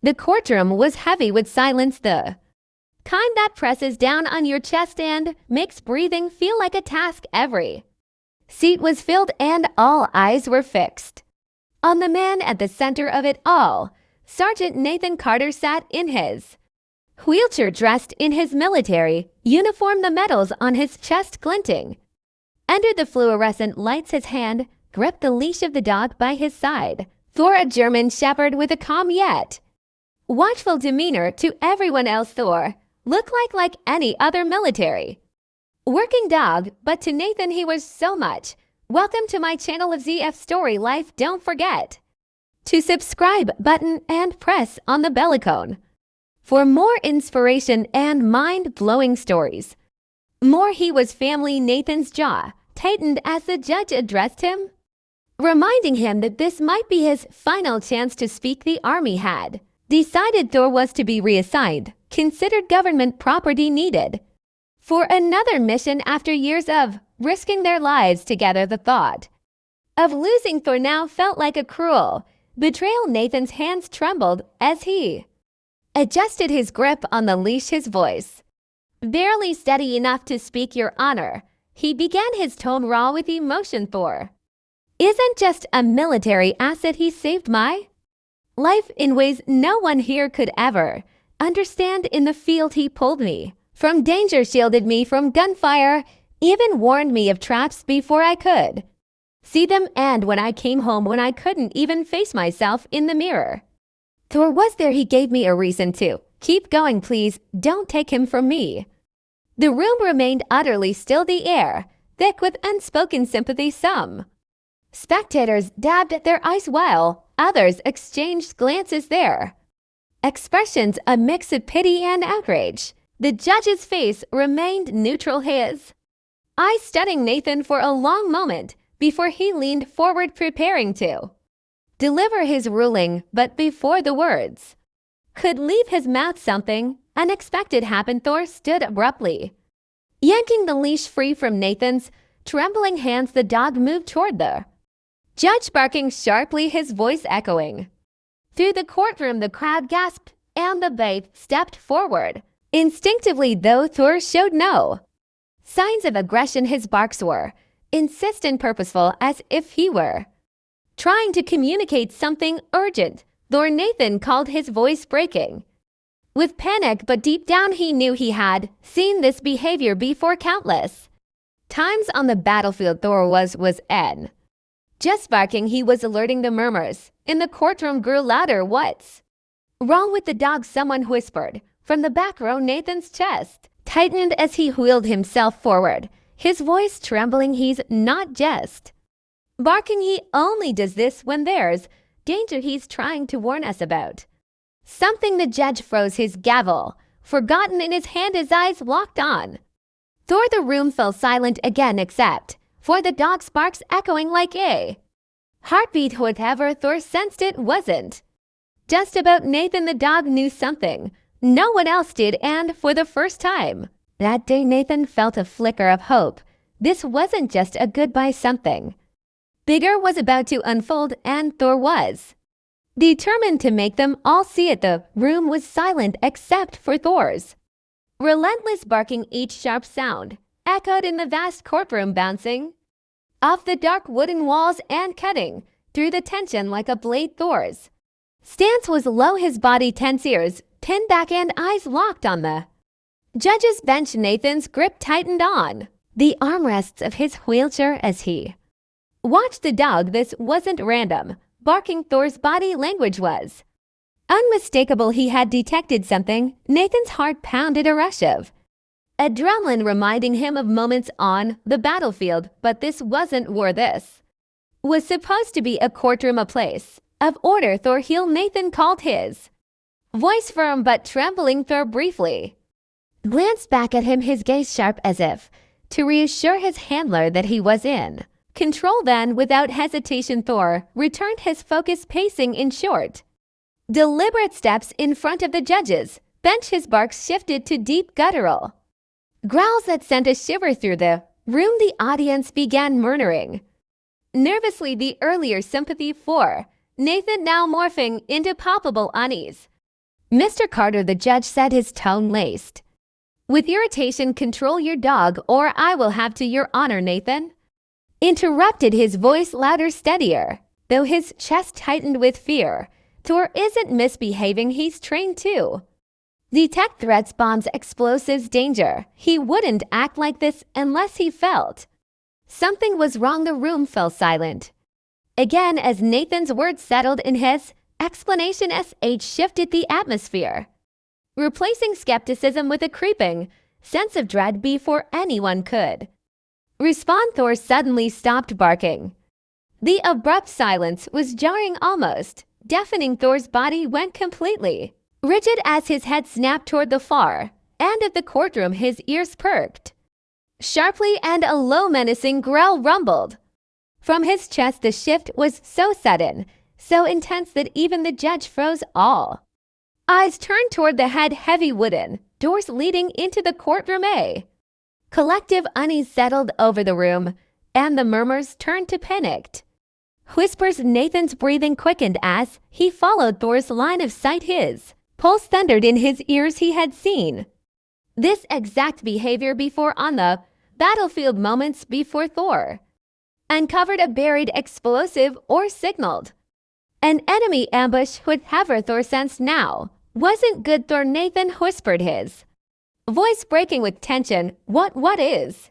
The courtroom was heavy with silence, the kind that presses down on your chest and makes breathing feel like a task. Every seat was filled and all eyes were fixed on the man at the center of it all. Sergeant Nathan Carter sat in his wheelchair, dressed in his military uniform, the medals on his chest glinting under the fluorescent lights. His hand gripped the leash of the dog by his side. Thor, a German shepherd with a calm yet watchful demeanor. To everyone else, Thor looked like any other military working dog, but to Nathan he was so much. Welcome to my channel of ZF Story Life. Don't forget to subscribe button and press on the bell icon for more inspiration and mind-blowing stories. More he was family. Nathan's jaw tightened as the judge addressed him, reminding him that this might be his final chance to speak. The army had decided Thor was to be reassigned, considered government property needed for another mission after years of risking their lives together. The thought of losing Thor now felt like a cruel betrayal. Nathan's hands trembled as he adjusted his grip on the leash, his voice barely steady enough to speak. Your Honor, he began, his tone raw with emotion. Thor isn't just a military asset. He saved my life in ways no one here could ever understand. In the field he pulled me from danger, shielded me from gunfire, even warned me of traps before I could see them, and when I came home, when I couldn't even face myself in the mirror, Thor was there. He gave me a reason to keep going. Please don't take him from me. The room remained utterly still, the air thick with unspoken sympathy. Some spectators dabbed at their eyes while others exchanged glances, their expressions a mix of pity and outrage. The judge's face remained neutral, his eyes studying Nathan for a long moment before he leaned forward, preparing to deliver his ruling. But before the words could leave his mouth, something unexpected happened. Thor stood abruptly, yanking the leash free from Nathan's trembling hands. The dog moved toward the judge, barking sharply, his voice echoing through the courtroom. The crowd gasped and the babe stepped forward. Instinctively, though, Thor showed no signs of aggression. His barks were insistent, purposeful, as if he were trying to communicate something urgent. Thor, Nathan called, his voice breaking with panic, but deep down he knew he had seen this behavior before countless times on the battlefield. Thor was en. Just barking, he was alerting. The murmurs in the courtroom grew louder. What's wrong with the dog? Someone whispered from the back row. Nathan's chest tightened as he wheeled himself forward, his voice trembling. He's not just barking. He only does this when there's danger he's trying to warn us about something. The judge froze, his gavel forgotten in his hand, his eyes locked on Thor. The room fell silent again, except for the dog's barks echoing like a heartbeat. Whatever Thor sensed, it wasn't just about Nathan. The dog knew something no one else did, and for the first time that day Nathan felt a flicker of hope. This wasn't just a goodbye. Something bigger was about to unfold, and Thor was determined to make them all see it. The room was silent except for Thor's relentless barking. Each sharp sound echoed in the vast courtroom, bouncing off the dark wooden walls and cutting through the tension like a blade. Thor's stance was low, his body tense, ears pinned back and eyes locked on the judge's bench. Nathan's grip tightened on the armrests of his wheelchair as he watched the dog. This wasn't random barking. Thor's body language was unmistakable. He had detected something. Nathan's heart pounded, a rush of adrenaline reminding him of moments on the battlefield. But this wasn't war. This was supposed to be a courtroom, a place of order. Thor heel, Nathan called, his voice firm but trembling. Thor briefly glanced back at him, his gaze sharp as if to reassure his handler that he was in control. Then, without hesitation, Thor returned his focus, pacing in short, deliberate steps in front of the judge's bench. His barks shifted to deep guttural growls that sent a shiver through the room. The audience began murmuring nervously, the earlier sympathy for Nathan now morphing into palpable unease. Mr. Carter, the judge said, his tone laced. With irritation, control your dog, or I will have to, Your Honor, Nathan. Interrupted, his voice louder, steadier, though his chest tightened with fear. Thor isn't misbehaving, he's trained too. Detect threats, bombs, explosives, danger. He wouldn't act like this unless he felt something was wrong. The room fell silent. Again, as Nathan's words settled in his explanation, SH shifted the atmosphere, replacing skepticism with a creeping sense of dread before anyone could respond. Thor suddenly stopped barking. The abrupt silence was jarring, almost deafening. Thor's body went completely rigid as his head snapped toward the far end of the courtroom. His ears perked sharply and a low, menacing growl rumbled from his chest. The shift was so sudden, so intense that even the judge froze. All eyes turned toward the heavy wooden doors leading into the courtroom. A collective unease settled over the room, and the murmurs turned to panicked whispers. Nathan's breathing quickened as he followed Thor's line of sight. His pulse thundered in his ears. He had seen this exact behavior before on the battlefield, moments before Thor uncovered a buried explosive or signaled an enemy ambush. Whatever Thor sensed now wasn't good. Thor, Nathan whispered, his voice breaking with tension. What is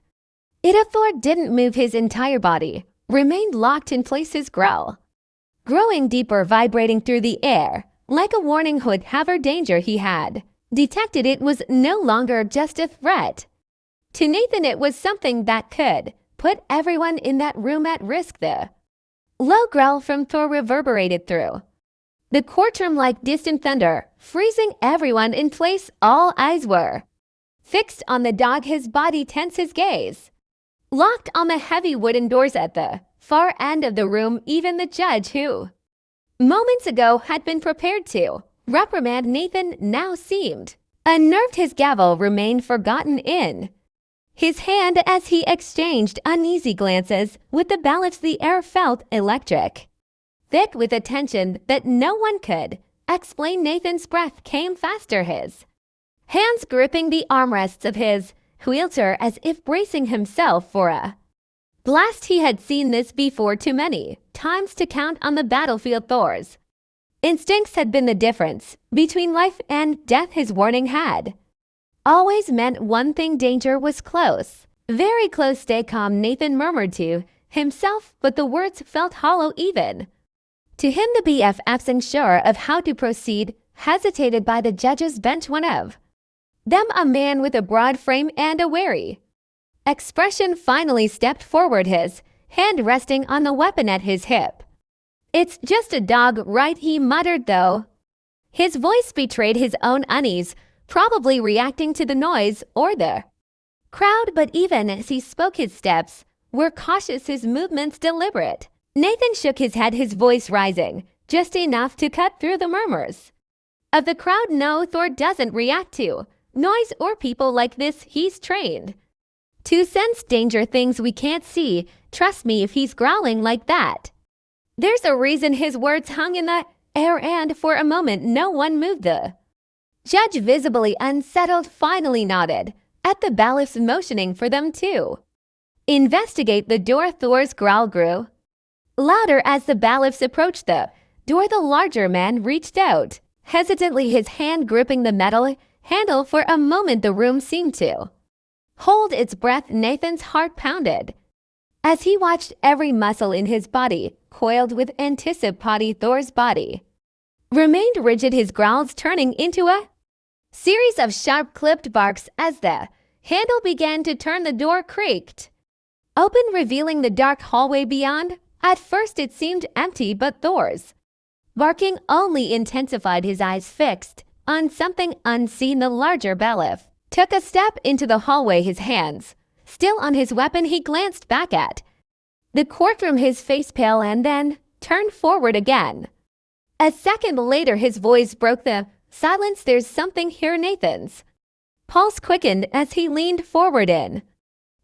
it? If Thor didn't move, his entire body remained locked in place, his growl growing deeper, vibrating through the air like a warning. Whatever danger he had detected, it was no longer just a threat to Nathan. It was something that could put everyone in that room at risk. The low growl from Thor reverberated through the courtroom like distant thunder, freezing everyone in place. All eyes were fixed on the dog, his body tense, his gaze locked on the heavy wooden doors at the far end of the room. Even the judge, who moments ago had been prepared to reprimand Nathan, now seemed unnerved. His gavel remained forgotten in his hand as he exchanged uneasy glances with the bailiffs. The air felt electric, thick with a tension that no one could explain. Nathan's breath came faster, his hands gripping the armrests of his wheelchair as if bracing himself for a blast. He had seen this before, too many times to count on the battlefield. Thor's instincts had been the difference between life and death. His warning had always meant one thing: danger was close, very close. Stay calm, Nathan murmured to himself, but the words felt hollow even to him. The BFFs, unsure of how to proceed, hesitated by the judge's bench. One of them, a man with a broad frame and a wary expression, finally stepped forward, his hand resting on the weapon at his hip. It's just a dog, right? He muttered, though his voice betrayed his own unease, probably reacting to the noise or the crowd. But even as he spoke, his steps were cautious, his movements deliberate. Nathan shook his head, his voice rising just enough to cut through the murmurs of the crowd. No, Thor doesn't react to noise or people like this. He's trained to sense danger, things we can't see. Trust me, if he's growling like that, there's a reason. His words hung in the air, and for a moment no one moved. The judge, visibly unsettled, finally nodded at the bailiffs, motioning for them to investigate the door. Thor's growl grew louder as the bailiffs approached the door. The larger man reached out hesitantly, his hand gripping the metal handle. For a moment the room seemed to hold its breath. Nathan's heart pounded as he watched every muscle in his body coiled with anticipation. Thor's body remained rigid, his growls turning into a series of sharp clipped barks as the handle began to turn. The door creaked open, revealing the dark hallway beyond. At first it seemed empty, but Thor's barking only intensified, his eyes fixed on something unseen. The larger bailiff took a step into the hallway, his hands still on his weapon. He glanced back at the courtroom, his face pale, and then turned forward again. A second later his voice broke the silence. There's something here. Nathan's pulse quickened as he leaned forward in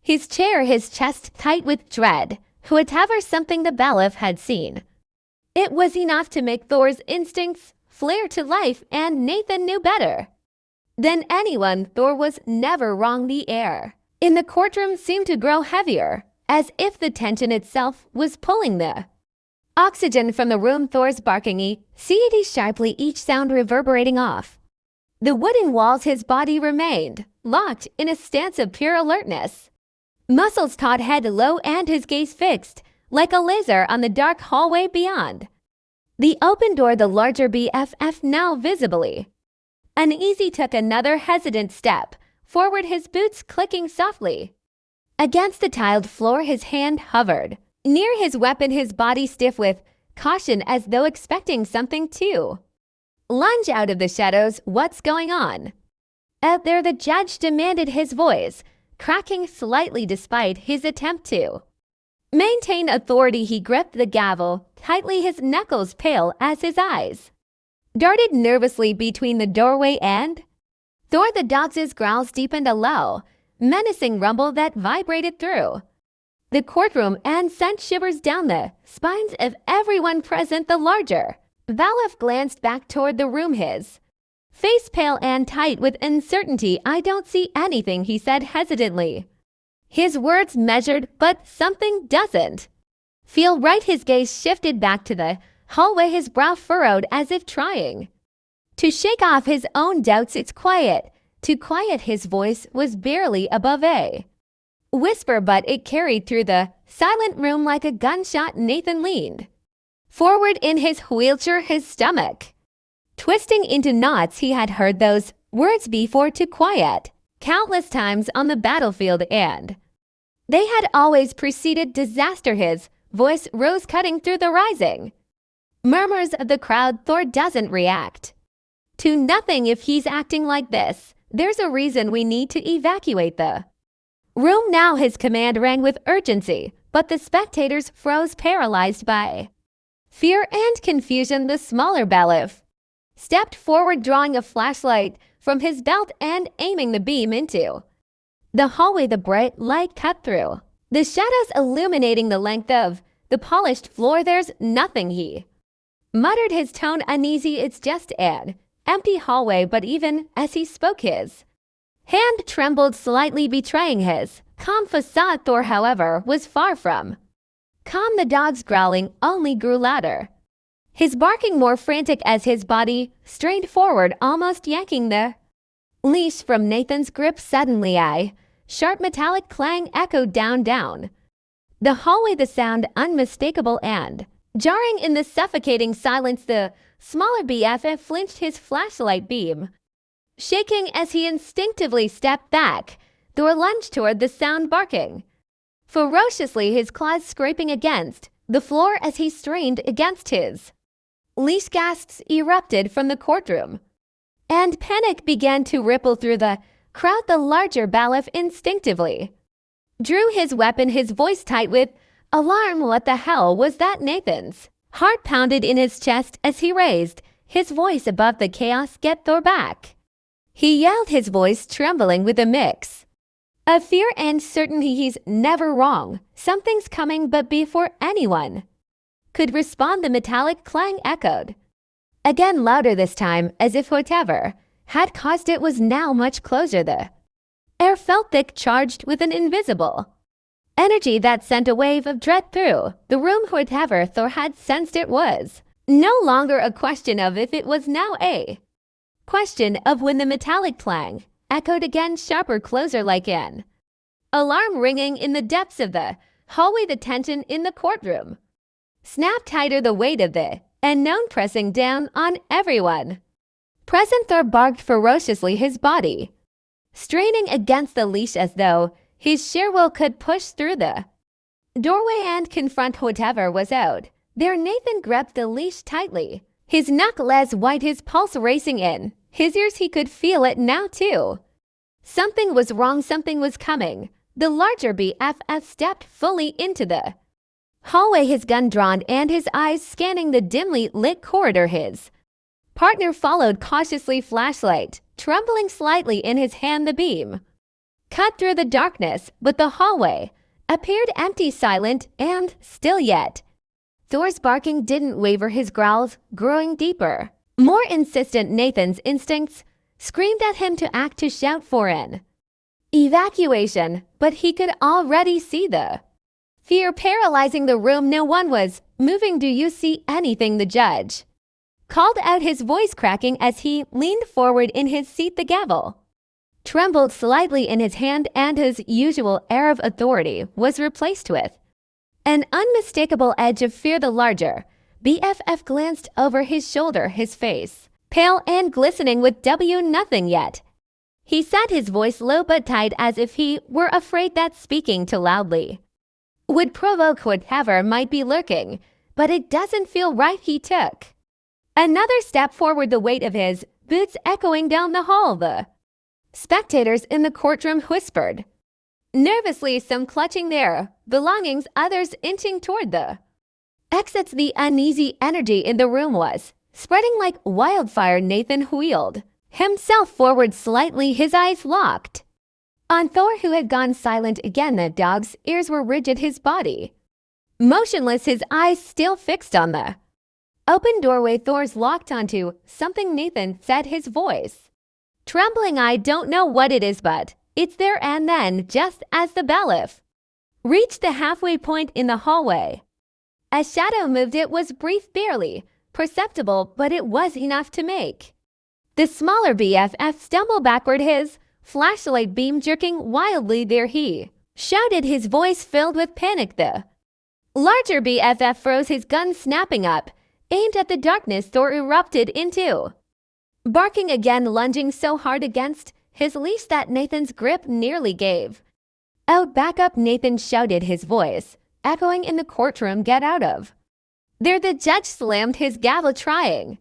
his chair, his chest tight with dread. Whatever something the bailiff had seen, it was enough to make Thor's instincts flare to life, and Nathan knew better than anyone. Thor was never wrong. The air in the courtroom seemed to grow heavier, as if the tension itself was pulling the oxygen from the room. Thor's barking sounded sharply, each sound reverberating off the wooden walls. His body remained locked in a stance of pure alertness, muscles taut, head low, and his gaze fixed like a laser on the dark hallway beyond the open door. The larger BFF, now visibly uneasy, took another hesitant step forward, his boots clicking softly against the tiled floor. His hand hovered near his weapon, his body stiff with caution, as though expecting something to lunge out of the shadows. "What's going on out there?" the judge demanded, his voice cracking slightly despite his attempt to maintain authority. He gripped the gavel tightly, his knuckles pale as his eyes darted nervously between the doorway and Thor. The dog's growls deepened, a low, menacing rumble that vibrated through the courtroom and sent shivers down the spines of everyone present. The larger Valef glanced back toward the room, his face pale and tight with uncertainty. "I don't see anything," he said hesitantly, his words measured, "but something doesn't feel right." His gaze shifted back to the hallway, his brow furrowed as if trying to shake off his own doubts. "It's quiet, too quiet." His voice was barely above a whisper, but it carried through the silent room like a gunshot. Nathan leaned forward in his wheelchair, his stomach twisting into knots. He had heard those words before, "too quiet," countless times on the battlefield, and they had always preceded disaster. His voice rose, cutting through the rising murmurs of the crowd. "Thor doesn't react to nothing. If he's acting like this, there's a reason. We need to evacuate the room now." His command rang with urgency, but the spectators froze, paralyzed by fear and confusion. The smaller Balif stepped forward, drawing a flashlight from his belt and aiming the beam into the hallway. The bright light cut through the shadows, illuminating the length of the polished floor. "There's nothing," he muttered, his tone uneasy. "It's just an empty hallway." But even as he spoke, his hand trembled slightly, betraying his calm facade. Thor, however, was far from calm. The dog's growling only grew louder, his barking more frantic as his body strained forward, almost yanking the leash from Nathan's grip. Suddenly a sharp metallic clang echoed down the hallway, the sound unmistakable and jarring in the suffocating silence. The smaller BFF flinched, his flashlight beam shaking as he instinctively stepped back. Thor lunged toward the sound, barking ferociously, his claws scraping against the floor as he strained against his leash. Gasps erupted from the courtroom, and panic began to ripple through the crowd. The larger Balef instinctively drew his weapon, his voice tight with alarm. "What the hell was that?" Nathan's heart pounded in his chest as he raised his voice above the chaos. "Get Thor back," he yelled, his voice trembling with a mix of fear and certainty. "He's never wrong. Something's coming." But before anyone could respond, the metallic clang echoed again, louder this time, as if whatever had caused it was now much closer. The air felt thick, charged with an invisible energy that sent a wave of dread through the room. Whatever Thor had sensed, it was no longer a question of if, it was now a question of when. The metallic clang echoed again, sharper, closer, like an alarm ringing in the depths of the hallway. The tension in the courtroom snapped tighter, the weight of the unknown pressing down on everyone present. Thor barked ferociously, his body straining against the leash as though his sheer will could push through the doorway and confront whatever was out there. Nathan gripped the leash tightly, his knuckles white, his pulse racing in his ears. He could feel it now too. Something was wrong, something was coming. The larger BFF stepped fully into the hallway, his gun drawn and his eyes scanning the dimly lit corridor. His partner followed cautiously, flashlight trembling slightly in his hand. The beam cut through the darkness, but the hallway appeared empty, silent, and still. Yet Thor's barking didn't waver, his growls growing deeper. More insistent Nathan's instincts screamed at him to act to shout for an evacuation, but he could already see the fear paralyzing the room. No one was moving. Do you see anything? The judge called out, his voice cracking as he leaned forward in his seat. The gavel trembled slightly in his hand, and his usual air of authority was replaced with an unmistakable edge of fear. The larger BFF glanced over his shoulder, his face pale and glistening with nothing yet. He said, his voice low but tight, as if he were afraid that speaking too loudly would provoke whatever might be lurking. But it doesn't feel right. He took another step forward, the weight of his boots echoing down the hall. The spectators in the courtroom whispered nervously, some clutching their belongings, others inching toward the exits. The uneasy energy in the room was spreading like wildfire. Nathan wheeled himself forward slightly, his eyes locked on Thor, who had gone silent again. The dog's ears were rigid, his body motionless, his eyes still fixed on the open doorway. Thor's locked onto something, Nathan said, his voice trembling. I don't know what it is, but it's there. And then, just as the bailiff reached the halfway point in the hallway, a shadow moved. It was brief, barely perceptible, but it was enough to make the smaller BFF stumble backward, his flashlight beam jerking wildly. There he shouted, his voice filled with panic. The larger BFF froze, his gun snapping up, aimed at the darkness. Thor erupted into barking again, lunging so hard against his leash that Nathan's grip nearly gave out. Back up, Nathan shouted, his voice echoing in the courtroom. Get out of there. The judge slammed his gavel, trying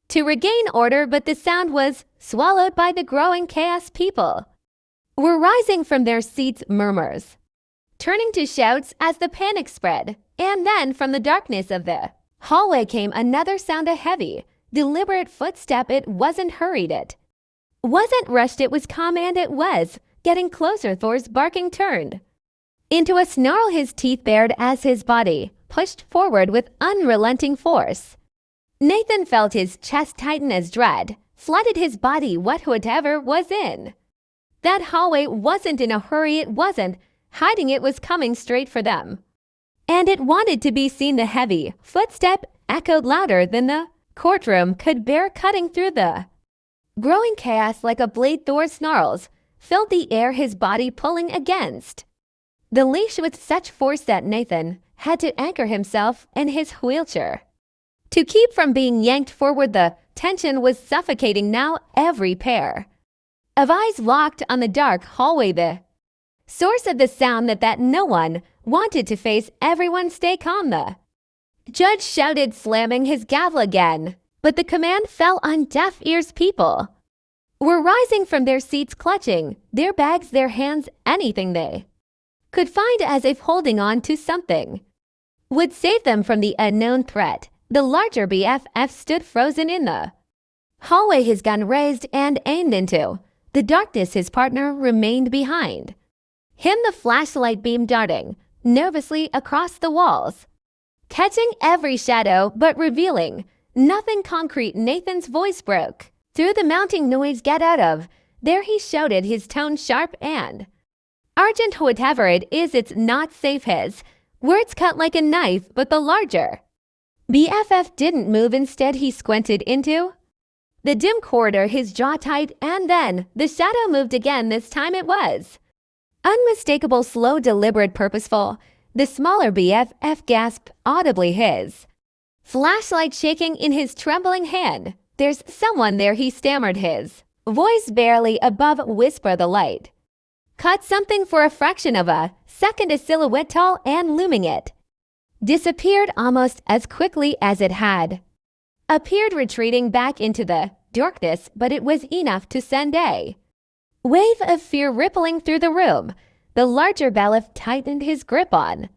to regain order, but the sound was swallowed by the growing chaos. People were rising from their seats, murmurs turning to shouts as the panic spread. And then from the darkness of the hallway came another sound, a heavy, deliberate footstep. It wasn't hurried, it wasn't rushed, it was calm, and it was getting closer. Thor's barking turned into a snarl, his teeth bared as his body pushed forward with unrelenting force. Nathan felt his chest tighten as dread flooded his body. Whatever was in that hallway wasn't in a hurry, it wasn't hiding, it was coming straight for them. And it wanted to be seen. The heavy footstep echoed louder than the courtroom could bear, cutting through the growing chaos like a blade. Thor's snarls filled the air, his body pulling against the leash with such force that Nathan had to anchor himself in his wheelchair to keep from being yanked forward. The tension was suffocating now, every pair of eyes locked on the dark hallway, the source of the sound that no one wanted to face. Everyone stay calm, the judge shouted, slamming his gavel again. But the command fell on deaf ears. People were rising from their seats, clutching their bags, their hands, anything they could find, as if holding on to something would save them from the unknown threat. The larger BFF stood frozen in the hallway, his gun raised and aimed into the darkness. His partner remained behind him, the flashlight beam darting nervously across the walls, catching every shadow but revealing nothing concrete. Nathan's voice broke through the mounting noise. Get out of there, he shouted, his tone sharp and urgent. Whatever it is, it's not safe. His words cut like a knife, but the larger BFF didn't move. Instead, he squinted into the dim corridor, his jaw tight, and then the shadow moved again. This time it was unmistakable, slow, deliberate, purposeful. The smaller BFF gasped audibly, his flashlight shaking in his trembling hand. There's someone there, he stammered, his voice barely above whisper. The light caught something for a fraction of a second, a silhouette tall and looming. It disappeared almost as quickly as it had appeared, retreating back into the darkness, but it was enough to send a wave of fear rippling through the room. The larger bailiff tightened his grip on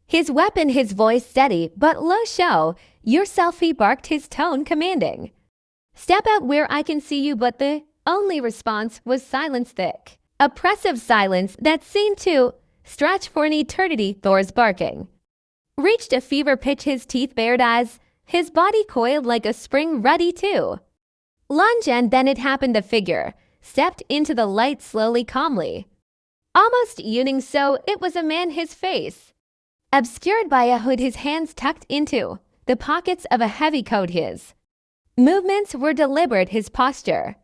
his weapon, his voice steady but low. Show yourself, he barked, his tone commanding. Step out where I can see you. But the only response was silence, thick, oppressive silence that seemed to stretch for an eternity. Thor's barking reached a fever pitch, his teeth bared, eyes his body coiled like a spring ready to lunge, and then it happened. The figure stepped into the light slowly, calmly, almost yawning, so it was a man, his face obscured by a hood, his hands tucked into the pockets of a heavy coat. His movements were deliberate, his posture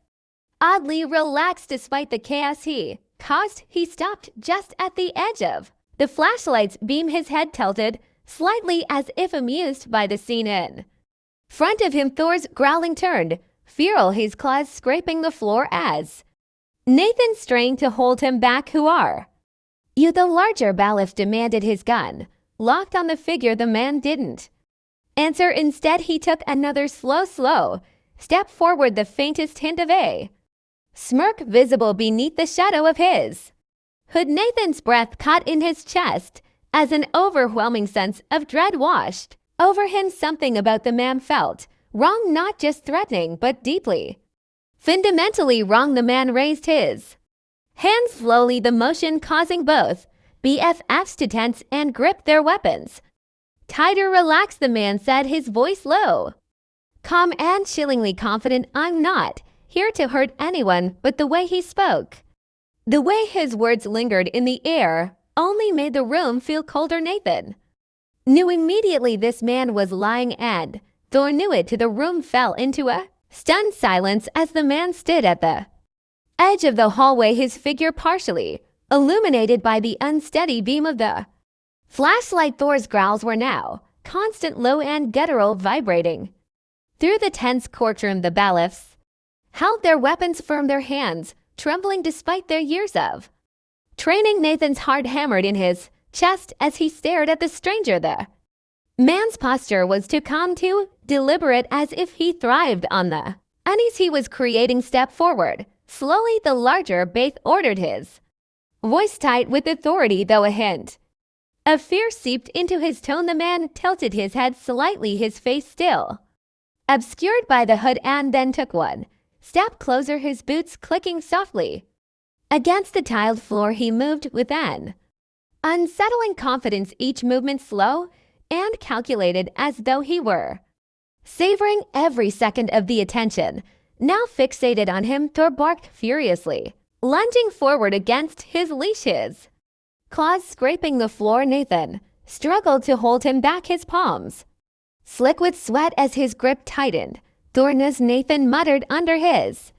oddly relaxed despite the chaos he caused. He stopped just at the edge of the flashlight's beam, his head tilted slightly as if amused by the scene in front of him. Thor's growling turned feral, his claws scraping the floor as Nathan strained to hold him back. "Who are you?" the larger bailiff demanded, his gun locked on the figure. The man didn't answer. Instead, he took another slow step forward, the faintest hint of a smirk visible beneath the shadow of his hood. Nathan's breath caught in his chest as an overwhelming sense of dread washed over him. Something about the man felt wrong, not just threatening, but deeply, fundamentally wrong. The man raised his hands slowly, the motion causing both BFFs to tense and grip their weapons tighter. "Relax," the man said, his voice low, calm, and chillingly confident. "I'm not here to hurt anyone." But the way he spoke, the way his words lingered in the air, only made the room feel colder. Nathan knew immediately this man was lying, and Thor knew it too. The room fell into a stunned silence as the man stood at the edge of the hallway, his figure partially illuminated by the unsteady beam of the flashlight. Thor's growls were now constant, low, and guttural, vibrating through the tense courtroom. The bailiffs held their weapons firm, their hands trembling despite their years of training. Nathan's heart hammered in his chest as he stared at the stranger. The man's posture was too calm, too deliberate, as if he thrived on the unease he was creating. "Step forward." Slowly, the larger bailiff ordered, his voice tight with authority, though a hint of fear seeped into his tone. The man tilted his head slightly, his face still obscured by the hood, and then took one step closer, his boots clicking softly against the tiled floor. He moved with an unsettling confidence, each movement slow and calculated, as though he were savoring every second of the attention now fixated on him. Thor barked furiously, lunging forward against his leash, his claws scraping the floor. Nathan struggled to hold him back, his palms slick with sweat as his grip tightened. "Thor knows," Nathan muttered under his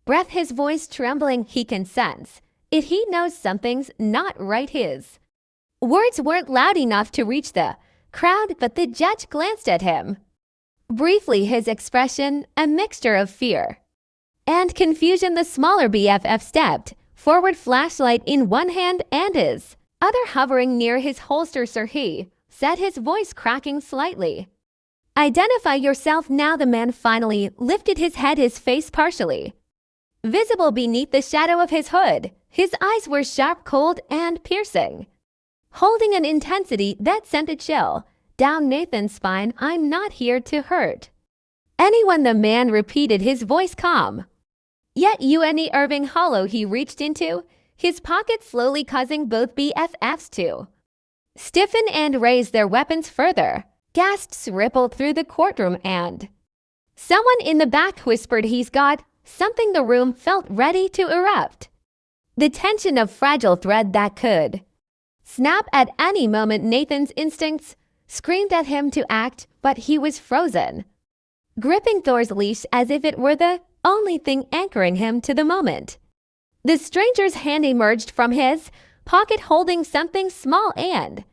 breath, his voice trembling. "He can sense it. He knows something's not right." His words weren't loud enough to reach the crowd, but the judge glanced at him briefly, his expression a mixture of fear and confusion. The smaller BFF stepped forward, flashlight in one hand and his other hovering near his holster. "Sir," he said, his voice cracking slightly. "Identify yourself now." The man finally lifted his head, his face partially visible beneath the shadow of his hood. His eyes were sharp, cold, and piercing, holding an intensity that sent a chill down Nathan's spine. "I'm not here to hurt anyone," the man repeated, his voice calm yet UNE Irving hollow. He reached into his pocket slowly, causing both BFFs to stiffen and raise their weapons further. Gasps rippled through the courtroom, and someone in the back whispered, "He's got something." The room felt ready to erupt, the tension of fragile thread that could snap at any moment. Nathan's instincts screamed at him to act, but he was frozen, gripping Thor's leash as if it were the only thing anchoring him to the moment. The stranger's hand emerged from his pocket, holding something small and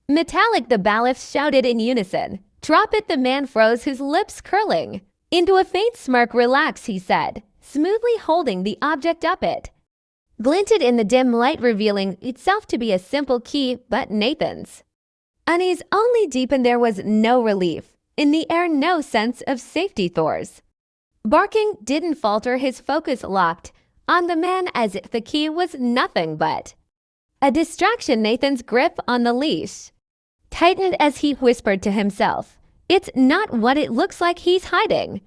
metallic. The bailiffs shouted in unison, "Drop it!" The man froze, his lips curling into a faint smirk. "Relax," he said, smoothly holding the object up. It glinted in the dim light, revealing itself to be a simple key, but Nathan's unease only deepened. There was no relief in the air, no sense of safety. Thor's barking didn't falter, his focus locked on the man as if the key was nothing but a distraction. Nathan's grip on the leash tightened as he whispered to himself, "It's not what it looks like. He's hiding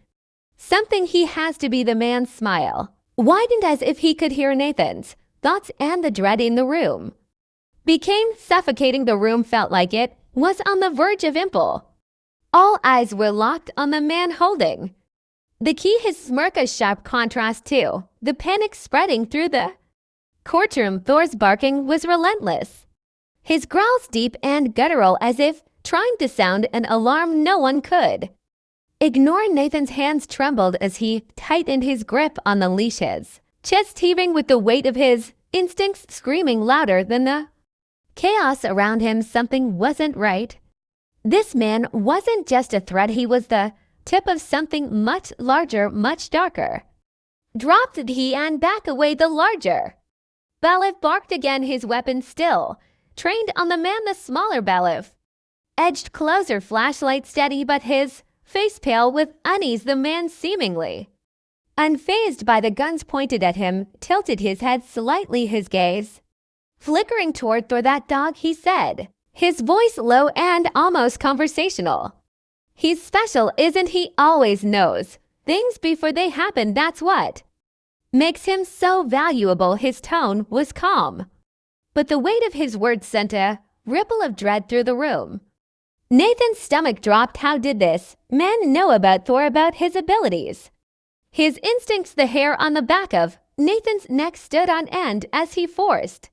something. He has to be." The man's smile widened as if he could hear Nathan's thoughts, and the dread in the room became suffocating. The room felt like it was on the verge of implosion. All eyes were locked on the man holding the key. His smirk a sharp contrast to the panic spreading through the courtroom. Thor's barking was relentless, his growls deep and guttural, as if trying to sound an alarm no one could ignore. Nathan's hands trembled as he tightened his grip on the leash, his chest heaving with the weight of his instincts screaming louder than the chaos around him. Something wasn't right. This man wasn't just a threat, he was the tip of something much larger, much darker. Dropped he and back away. The larger Balif barked again, his weapon still trained on the man. The smaller Balif edged closer, flashlight steady, but his face pale with unease. The man, seemingly unfazed by the guns pointed at him, tilted his head slightly, his gaze flickering toward Thor. "That dog," he said, his voice low and almost conversational. "He's special, isn't he? Always knows things before they happen. That's what makes him so valuable." His tone was calm, but the weight of his words sent a ripple of dread through the room. Nathan's stomach dropped. How did this man know about Thor, about his abilities, his instincts? The hair on the back of Nathan's neck stood on end as he forced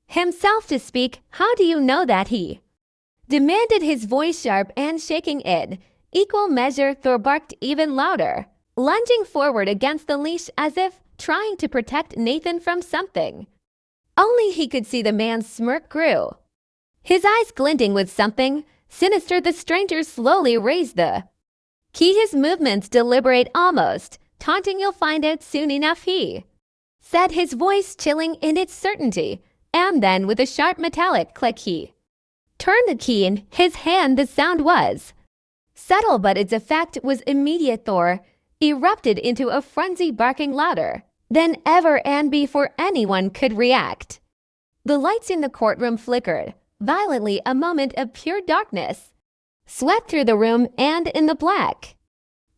himself to speak. "How do you know that?" he demanded, his voice sharp and shaking in equal measure. Thor barked even louder, lunging forward against the leash as if trying to protect Nathan from something. Only he could see. The man's smirk grew, his eyes glinting with something sinister. The stranger slowly raised the key, his movements deliberate, almost taunting. "You'll find out soon enough," he said, his voice chilling in its certainty. And then, with a sharp metallic click, he turned the key in his hand. The sound was subtle, but its effect was immediate. Thor erupted into a frenzy, barking louder than ever and before anyone could react. The lights in the courtroom flickered violently. A moment of pure darkness swept through the room, and in the black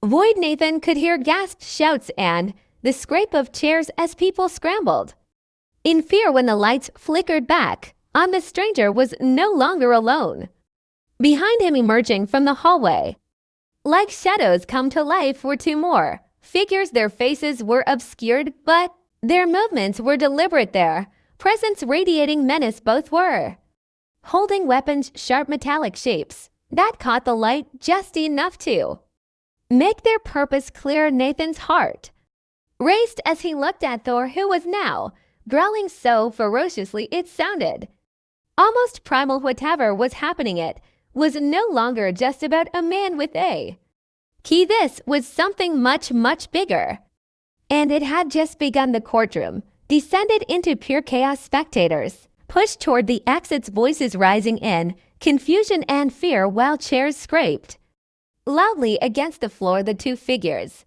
void Nathan could hear gasped shouts and the scrape of chairs as people scrambled in fear. When the lights flickered back on, the stranger was no longer alone. Behind him, emerging from the hallway like shadows come to life, were two more figures. Their faces were obscured, but their movements were deliberate, their presence radiating menace. Both were holding weapons, sharp metallic shapes that caught the light just enough to make their purpose clear. Nathan's heart raced as he looked at Thor, who was now growling so ferociously it sounded almost primal. Whatever was happening, it was no longer just about a man with a key. This was something much, much bigger. And it had just begun. The courtroom descended into pure chaos. Spectators pushed toward the exits, voices rising in confusion and fear while chairs scraped loudly against the floor. The two figures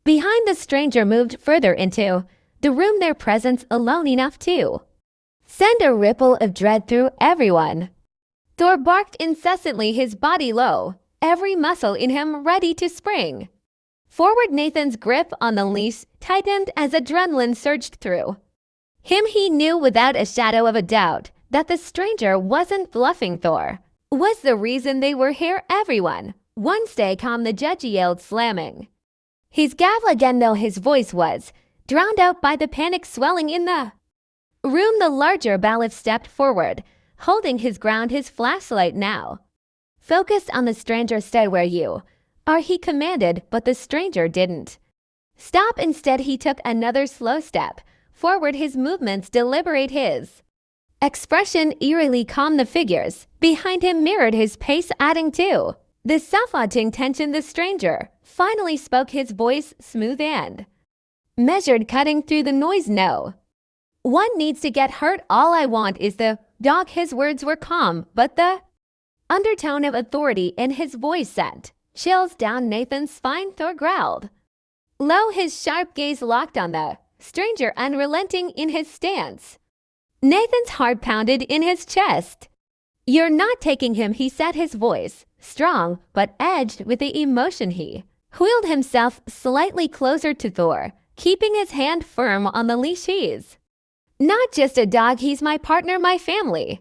behind the stranger moved further into the room, their presence alone enough to send a ripple of dread through everyone. Thor barked incessantly, his body low, every muscle in him ready to spring forward. Nathan's grip on the leash tightened as adrenaline surged through him. He knew without a shadow of a doubt that the stranger wasn't bluffing. Thor was the reason they were here. "Everyone, one, stay calm," the judge yelled, slamming his gavel again, though his voice was drowned out by the panic swelling in the room. The larger Balif stepped forward, holding his ground, his flashlight now focused on the stranger. "Stay where you are," he commanded, but the stranger didn't stop. Instead, he took another slow step forward, his movements deliberate, his expression eerily calm. The figures behind him mirrored his pace, adding to the suffocating tension. The stranger finally spoke, his voice smooth and measured, cutting through the noise. "No one needs to get hurt. All I want is the dog." His words were calm, but the undertone of authority in his voice sent chills down Nathan's spine. Thor growled low, his sharp gaze locked on the stranger, unrelenting in his stance. Nathan's heart pounded in his chest. "You're not taking him," he said, his voice strong but edged with the emotion. He wheeled himself slightly closer to Thor, keeping his hand firm on the leash. "He's not just a dog, he's my partner, my family.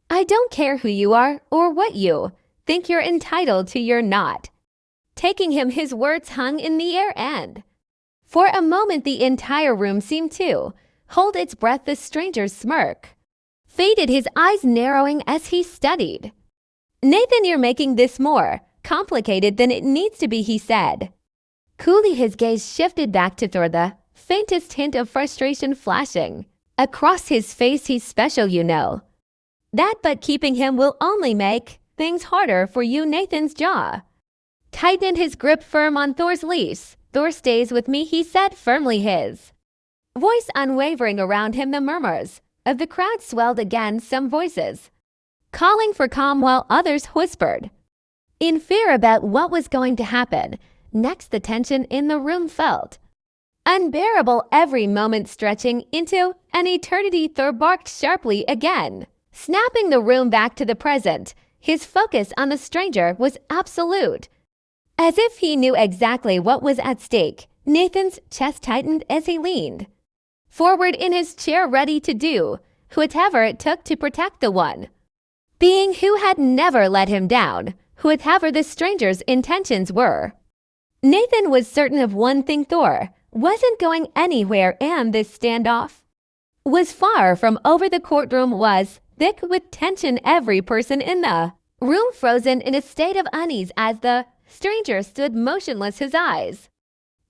I don't care who you are or what you think you're entitled to your not. Taking him, his words hung in the air and, for a moment, the entire room seemed to hold its breath. The stranger's smirk faded, his eyes narrowing as he studied. Nathan, you're making this more complicated than it needs to be, he said. Coolly, his gaze shifted back to Thor, the faintest hint of frustration flashing across his face. He's special, you know that, but keeping him will only make things harder for you. Nathan's jaw tightened, his grip firm on Thor's leash. Thor stays with me, he said firmly, his voice unwavering. Around him, the murmurs of the crowd swelled again, some voices calling for calm while others whispered in fear about what was going to happen next. The tension in the room felt unbearable, every moment stretching into an eternity. Thor barked sharply again, snapping the room back to the present. His focus on the stranger was absolute, as if he knew exactly what was at stake. Nathan's chest tightened as he leaned forward in his chair, ready to do whatever it took to protect the one being who had never let him down, whatever the stranger's intentions were. Nathan was certain of one thing: Thor wasn't going anywhere, and this standoff was far from over. The courtroom was thick with tension, every person in the room frozen in a state of unease as the stranger stood motionless, his eyes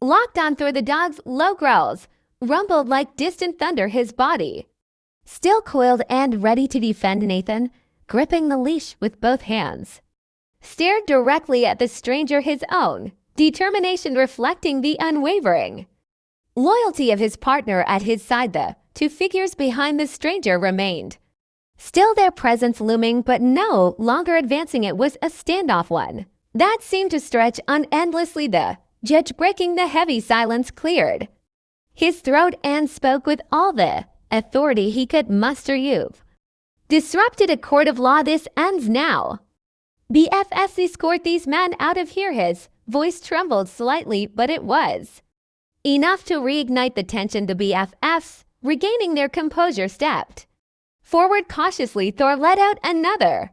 locked on Thor. The dog's low growls rumbled like distant thunder, his body still coiled and ready to defend. Nathan, gripping the leash with both hands, stared directly at the stranger, his own determination reflecting the unwavering loyalty of his partner at his side. The two figures behind the stranger remained still, their presence looming but no longer advancing. It was a standoff, one that seemed to stretch on endlessly. The judge, breaking the heavy silence, cleared his throat and spoke with all the authority he could muster. You've disrupted a court of law. This ends now. BFS, escort these men out of here. His voice trembled slightly, but it was enough to reignite the tension. The BFFs, regaining their composure, stepped forward cautiously. Thor let out another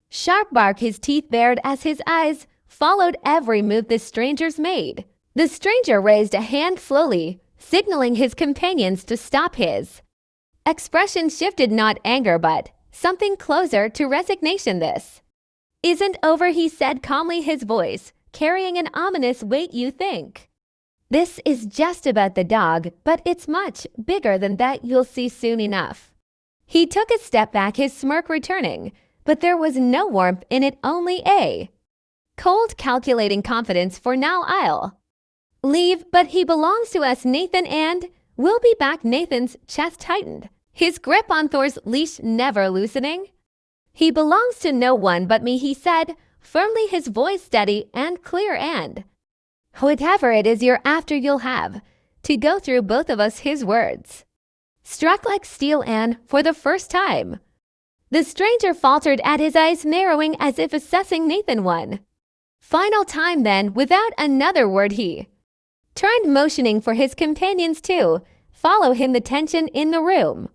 sharp bark, his teeth bared as his eyes followed every move the strangers made. The stranger raised a hand slowly, signaling his companions to stop. His expression shifted, not anger but something closer to resignation. This isn't over, he said calmly, his voice carrying an ominous weight. You think this is just about the dog, but it's much bigger than that. You'll see soon enough. He took a step back, his smirk returning, but there was no warmth in it, only a cold, calculating confidence. For now I'll leave, but he belongs to us, Nathan, and we'll be back. Nathan's chest tightened, his grip on Thor's leash never loosening. He belongs to no one but me, he said firmly, his voice steady and clear, and whatever it is you're after, you'll have to go through both of us. His words struck like steel, and for the first time the stranger faltered, at his eyes narrowing as if assessing Nathan one final time. Then, without another word, he turned, motioning for his companions to follow him. The tension in the room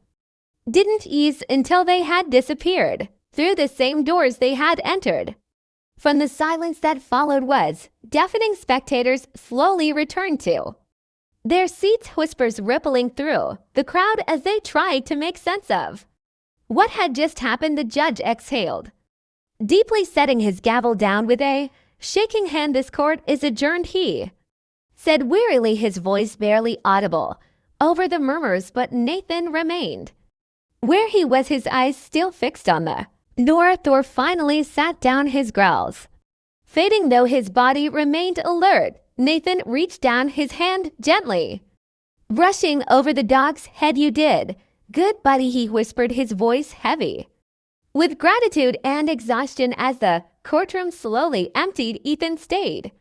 didn't ease until they had disappeared through the same doors they had entered. From the silence that followed was deafening. Spectators slowly returned to their seats, whispers rippling through the crowd as they tried to make sense of what had just happened. The judge exhaled deeply, setting his gavel down with a shaking hand. This court is adjourned, he said wearily, his voice barely audible over the murmurs. But Nathan remained where he was, his eyes still fixed on the door. Thor finally sat down, his growls fading though his body remained alert. Nathan reached down, his hand gently brushing over the dog's head. You did good, buddy, he whispered, his voice heavy with gratitude and exhaustion. As the courtroom slowly emptied, Ethan stayed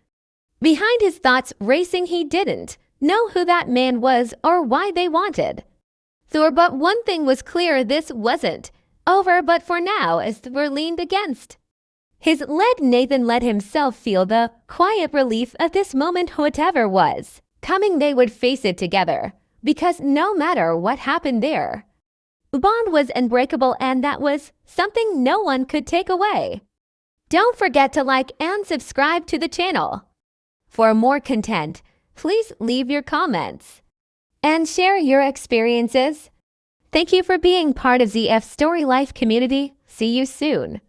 behind, his thoughts racing. He didn't know who that man was or why they wanted Thor, but one thing was clear: this wasn't over. But for now, as Thor leaned against his leg, Nathan let himself feel the quiet relief of this moment. Whatever was coming, they would face it together, because no matter what happened, their bond was unbreakable, and that was something no one could take away. Don't forget to like and subscribe to the channel. For more content, please leave your comments and share your experiences. Thank you for being part of ZF Story Life community. See you soon.